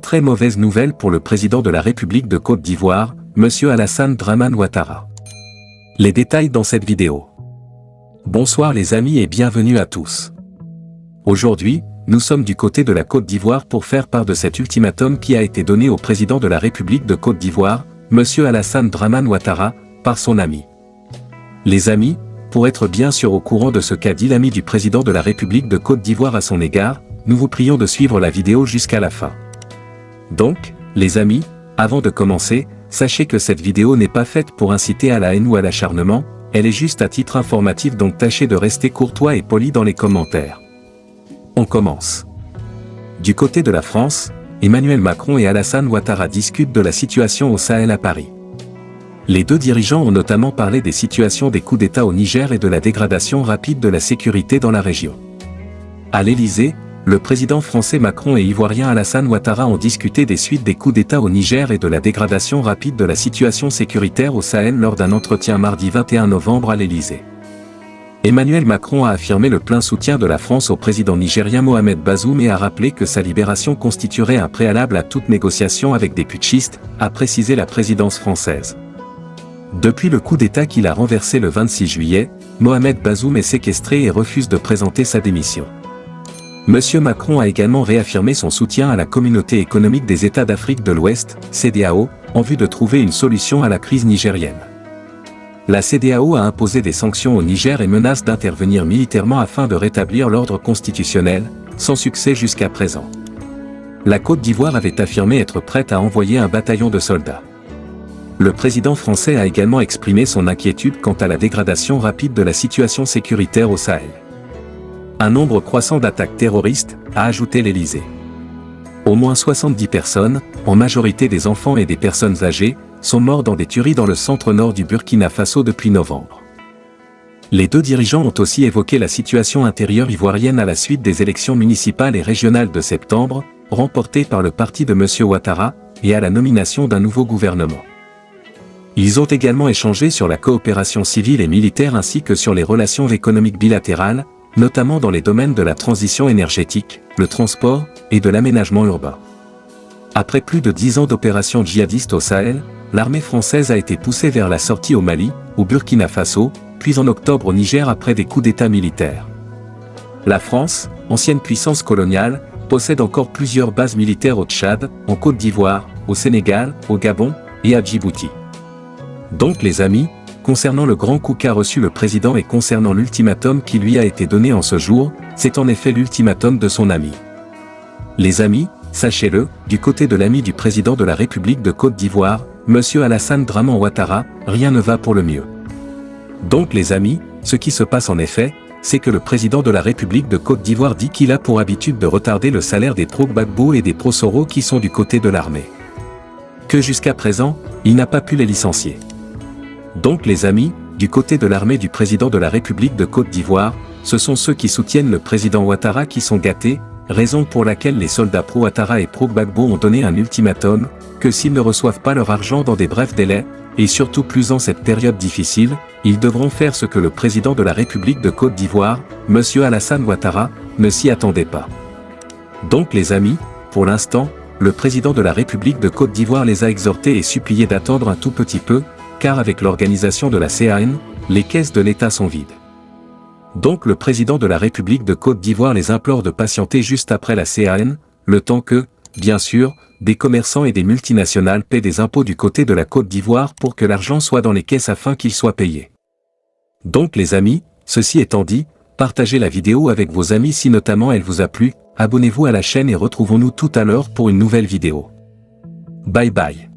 Très mauvaise nouvelle pour le président de la République de Côte d'Ivoire, M. Alassane Dramane Ouattara. Les détails dans cette vidéo. Bonsoir les amis et bienvenue à tous. Aujourd'hui, nous sommes du côté de la Côte d'Ivoire pour faire part de cet ultimatum qui a été donné au président de la République de Côte d'Ivoire, M. Alassane Dramane Ouattara, par son ami. Les amis, pour être bien sûr au courant de ce qu'a dit l'ami du président de la République de Côte d'Ivoire à son égard, nous vous prions de suivre la vidéo jusqu'à la fin. Donc, les amis, avant de commencer, sachez que cette vidéo n'est pas faite pour inciter à la haine ou à l'acharnement, elle est juste à titre informatif, donc tâchez de rester courtois et poli dans les commentaires. On commence. Du côté de la France, Emmanuel Macron et Alassane Ouattara discutent de la situation au Sahel à Paris. Les deux dirigeants ont notamment parlé des situations des coups d'État au Niger et de la dégradation rapide de la sécurité dans la région. À l'Élysée, le président français Macron et ivoirien Alassane Ouattara ont discuté des suites des coups d'État au Niger et de la dégradation rapide de la situation sécuritaire au Sahel lors d'un entretien mardi 21 novembre à l'Élysée. Emmanuel Macron a affirmé le plein soutien de la France au président nigérien Mohamed Bazoum et a rappelé que sa libération constituerait un préalable à toute négociation avec des putschistes, a précisé la présidence française. Depuis le coup d'État qu'il a renversé le 26 juillet, Mohamed Bazoum est séquestré et refuse de présenter sa démission. M. Macron a également réaffirmé son soutien à la Communauté économique des États d'Afrique de l'Ouest, CEDEAO, en vue de trouver une solution à la crise nigérienne. La CEDEAO a imposé des sanctions au Niger et menace d'intervenir militairement afin de rétablir l'ordre constitutionnel, sans succès jusqu'à présent. La Côte d'Ivoire avait affirmé être prête à envoyer un bataillon de soldats. Le président français a également exprimé son inquiétude quant à la dégradation rapide de la situation sécuritaire au Sahel. Un nombre croissant d'attaques terroristes, a ajouté l'Élysée. Au moins 70 personnes, en majorité des enfants et des personnes âgées, sont morts dans des tueries dans le centre-nord du Burkina Faso depuis novembre. Les deux dirigeants ont aussi évoqué la situation intérieure ivoirienne à la suite des élections municipales et régionales de septembre, remportées par le parti de M. Ouattara, et à la nomination d'un nouveau gouvernement. Ils ont également échangé sur la coopération civile et militaire ainsi que sur les relations économiques bilatérales, notamment dans les domaines de la transition énergétique, le transport et de l'aménagement urbain. Après plus de 10 ans d'opérations djihadistes au Sahel, l'armée française a été poussée vers la sortie au Mali, au Burkina Faso, puis en octobre au Niger après des coups d'État militaires. La France, ancienne puissance coloniale, possède encore plusieurs bases militaires au Tchad, en Côte d'Ivoire, au Sénégal, au Gabon et à Djibouti. Donc les amis, concernant le grand coup qu'a reçu le président et concernant l'ultimatum qui lui a été donné en ce jour, c'est en effet l'ultimatum de son ami. Les amis, sachez-le, du côté de l'ami du président de la République de Côte d'Ivoire, M. Alassane Dramane Ouattara, rien ne va pour le mieux. Donc les amis, ce qui se passe en effet, c'est que le président de la République de Côte d'Ivoire dit qu'il a pour habitude de retarder le salaire des pro-Gbagbo et des pro-Soro qui sont du côté de l'armée. Que jusqu'à présent, il n'a pas pu les licencier. Donc les amis, du côté de l'armée du président de la République de Côte d'Ivoire, ce sont ceux qui soutiennent le président Ouattara qui sont gâtés, raison pour laquelle les soldats pro-Ouattara et pro-Gbagbo ont donné un ultimatum, que s'ils ne reçoivent pas leur argent dans des brefs délais, et surtout plus en cette période difficile, ils devront faire ce que le président de la République de Côte d'Ivoire, M. Alassane Ouattara, ne s'y attendait pas. Donc les amis, pour l'instant, le président de la République de Côte d'Ivoire les a exhortés et suppliés d'attendre un tout petit peu, car avec l'organisation de la CAN, les caisses de l'État sont vides. Donc le président de la République de Côte d'Ivoire les implore de patienter juste après la CAN, le temps que, bien sûr, des commerçants et des multinationales paient des impôts du côté de la Côte d'Ivoire pour que l'argent soit dans les caisses afin qu'il soit payé. Donc les amis, ceci étant dit, partagez la vidéo avec vos amis si notamment elle vous a plu, abonnez-vous à la chaîne et retrouvons-nous tout à l'heure pour une nouvelle vidéo. Bye bye.